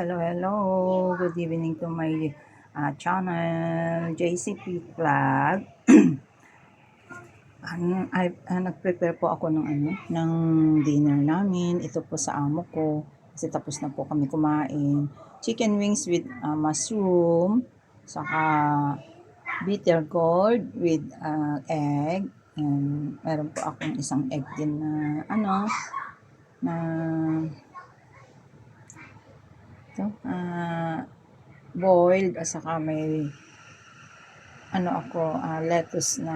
Hello. Good evening to my channel, JCP Vlog. Nag-prepare po ako ng dinner namin. Ito po sa amo ko. Kasi tapos na po kami kumain. Chicken wings with mushroom. Saka bitter gourd with egg. And meron po akong isang egg din na na boiled, at saka may lettuce na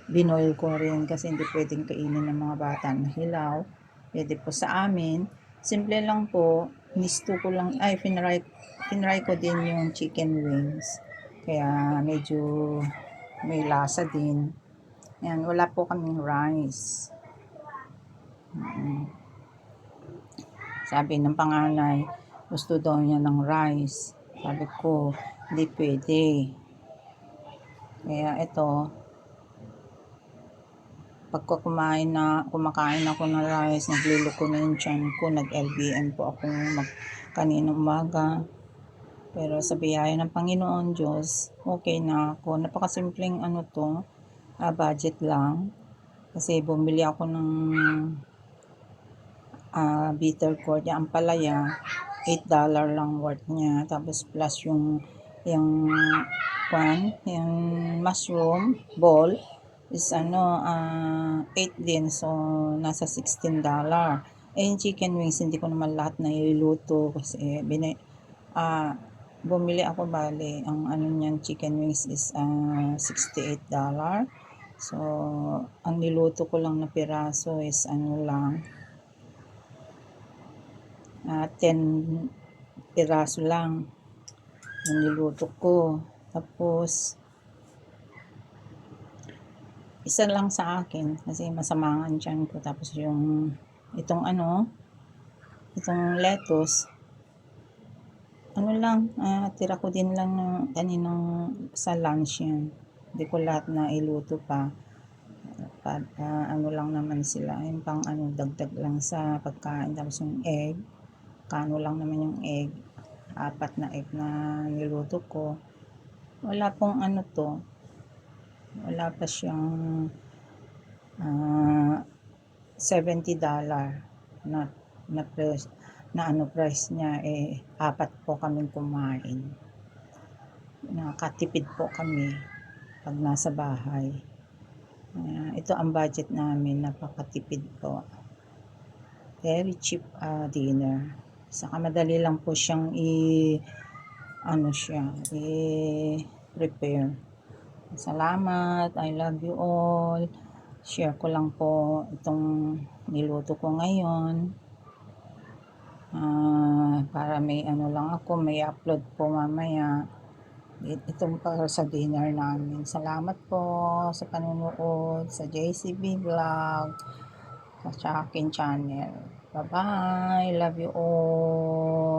binoil ko rin kasi hindi pwedeng kainin ng mga bata na hilaw. Pwede po sa amin. Simple lang po. Finry ko din yung chicken wings. Kaya medyo may lasa din. Yan, wala po kaming rice. Sabi ng panganay, gusto daw niya ng rice. Sabi ko, hindi pwede. Kaya ito, pagka kumakain ako ng rice, nagluluko na yung tiyan ko, nag-LBM po ako kaninang umaga. Pero sa biyaya ng Panginoon Diyos, okay na ako. Napakasimpleng budget lang. Kasi bumili ako ng bitter gourd, ang palaya, $8 lang worth niya. Tapos plus yung mushroom ball is 8 din. So, nasa $16. Yung chicken wings, hindi ko naman lahat na iluluto kasi bumili ako ang niyan chicken wings is $68. So, ang niluto ko lang na piraso is 10 piraso lang yung niluto ko. Tapos isa lang sa akin kasi masama ang tiyan ko. Tapos itong lettuce, tira ko din lang ng kaninang sa lunch yan. Hindi ko lahat na iluto pa. Lang naman sila, yung dagdag lang sa pagkain. Tapos yung egg, lang naman yung egg, 4 na egg na niluto ko. Wala pong wala pa siyang $70 na price niya. 4 po kaming kumain. Nakatipid po kami pag nasa bahay. Ito ang budget namin, napakatipid po. Very cheap dinner. Saka madali lang po siyang i-prepare. Salamat. I love you all. Share ko lang po itong niluto ko ngayon. Para may may upload po mamaya. Itong para sa dinner namin. Salamat po sa panunood sa JCB Vlog sa akin channel. Bye-bye. Love you all.